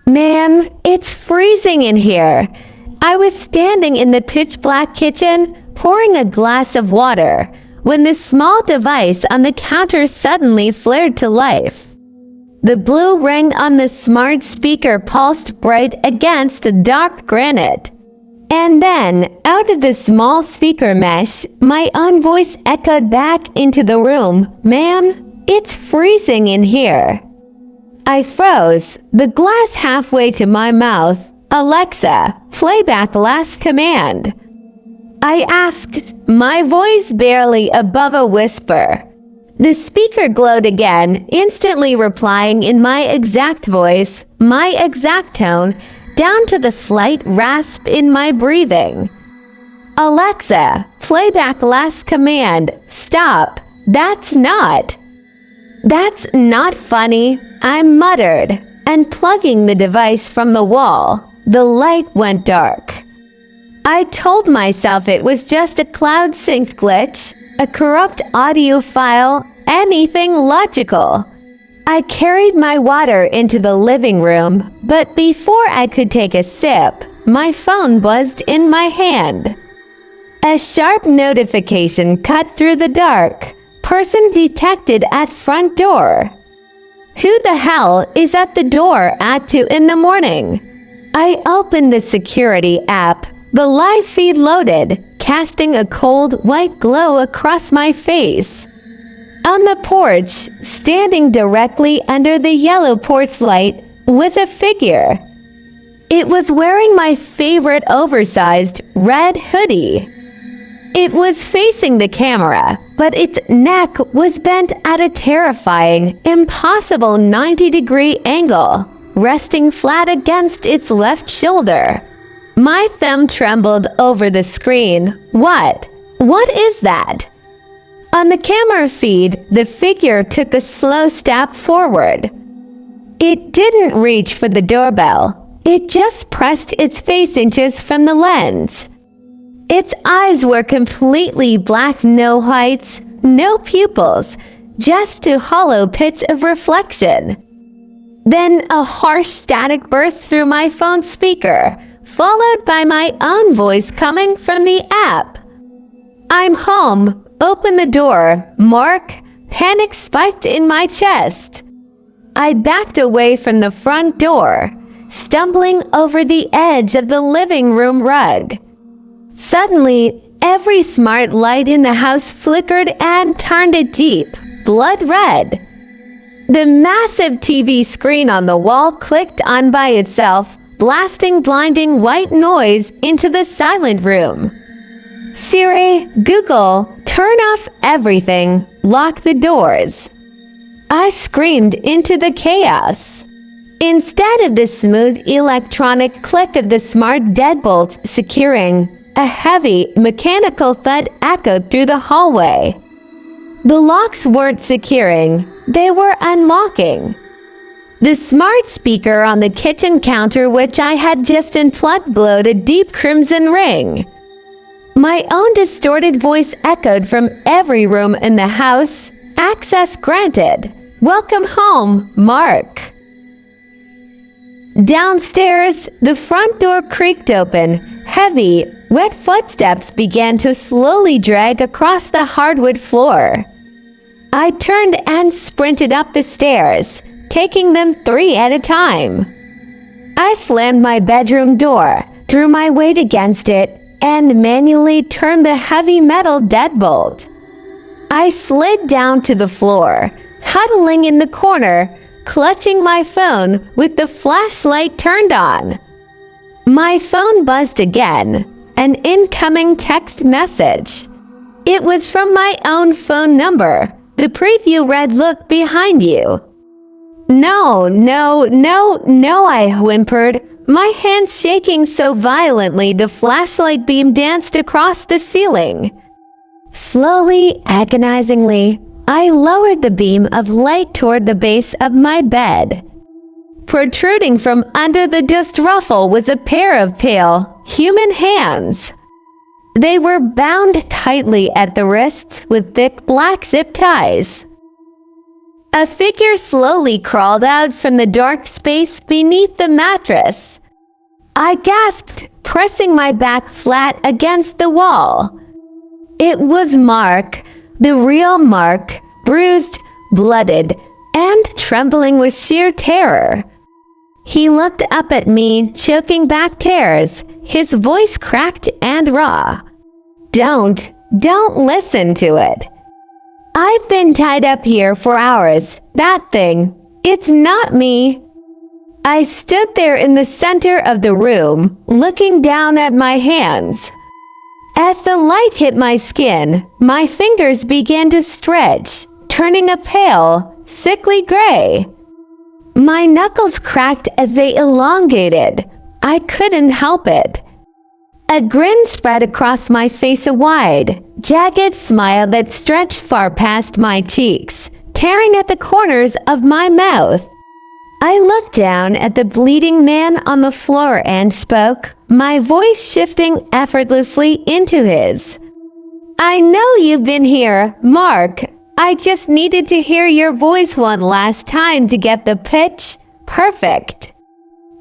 Man, it's freezing in here. I was standing in the pitch-black kitchen, pouring a glass of water, when the small device on the counter suddenly flared to life. The blue ring on the smart speaker pulsed bright against the dark granite. And then, out of the small speaker mesh, my own voice echoed back into the room. Man, it's freezing in here. I froze, the glass halfway to my mouth. Alexa, play back last command. I asked, my voice barely above a whisper. The speaker glowed again, instantly replying in my exact voice, my exact tone, down to the slight rasp in my breathing. Alexa, play back last command. Stop. That's not funny, I muttered, and plugging the device from the wall, the light went dark. I told myself it was just a cloud sync glitch, a corrupt audio file, anything logical. I carried my water into the living room, but before I could take a sip, my phone buzzed in my hand. A sharp notification cut through the dark. Person detected at front door. Who the hell is at the door at 2 in the morning? I opened the security app. The live feed loaded, casting a cold white glow across my face. On the porch, standing directly under the yellow porch light, was a figure. It was wearing my favorite oversized red hoodie. It was facing the camera, but its neck was bent at a terrifying, impossible 90-degree angle, resting flat against its left shoulder. My thumb trembled over the screen. What is that? On the camera feed, the figure took a slow step forward. It didn't reach for the doorbell. It just pressed its face inches from the lens. Its eyes were completely black, no whites, no pupils, just two hollow pits of reflection. Then a harsh static burst through my phone speaker, followed by my own voice coming from the app. I'm home. Open the door. Mark. Panic spiked in my chest. I backed away from the front door, stumbling over the edge of the living room rug. Suddenly, every smart light in the house flickered and turned a deep, blood red. The massive TV screen on the wall clicked on by itself, blasting blinding white noise into the silent room. Siri, Google, turn off everything, lock the doors. I screamed into the chaos. Instead of the smooth electronic click of the smart deadbolts securing, a heavy, mechanical thud echoed through the hallway. The locks weren't securing, they were unlocking. The smart speaker on the kitchen counter which I had just unplugged glowed a deep crimson ring. My own distorted voice echoed from every room in the house. Access granted. Welcome home, Mark. Downstairs, the front door creaked open. Heavy, wet footsteps began to slowly drag across the hardwood floor. I turned and sprinted up the stairs, taking them 3 at a time. I slammed my bedroom door, threw my weight against it, and manually turned the heavy metal deadbolt. I slid down to the floor, huddling in the corner, clutching my phone with the flashlight turned on. My phone buzzed again, an incoming text message. It was from my own phone number. The preview read, "Look behind you." No, I whimpered, my hands shaking so violently the flashlight beam danced across the ceiling. Slowly, agonizingly, I lowered the beam of light toward the base of my bed. Protruding from under the dust ruffle was a pair of pale, human hands. They were bound tightly at the wrists with thick black zip ties. A figure slowly crawled out from the dark space beneath the mattress. I gasped, pressing my back flat against the wall. It was Mark, the real Mark, bruised, blooded, and trembling with sheer terror. He looked up at me, choking back tears, his voice cracked and raw. Don't listen to it. I've been tied up here for hours. That thing, it's not me. I stood there in the center of the room, looking down at my hands. As the light hit my skin, my fingers began to stretch, turning a pale, sickly gray. My knuckles cracked as they elongated. I couldn't help it. A grin spread across my face, a wide, jagged smile that stretched far past my cheeks, tearing at the corners of my mouth. I looked down at the bleeding man on the floor and spoke, my voice shifting effortlessly into his. I know you've been here, Mark. I just needed to hear your voice one last time to get the pitch perfect.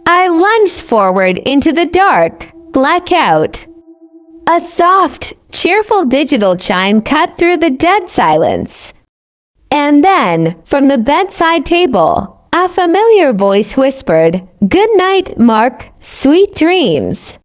I lunged forward into the dark, blackout. A soft, cheerful digital chime cut through the dead silence. And then, from the bedside table, a familiar voice whispered, "Good night, Mark. Sweet dreams."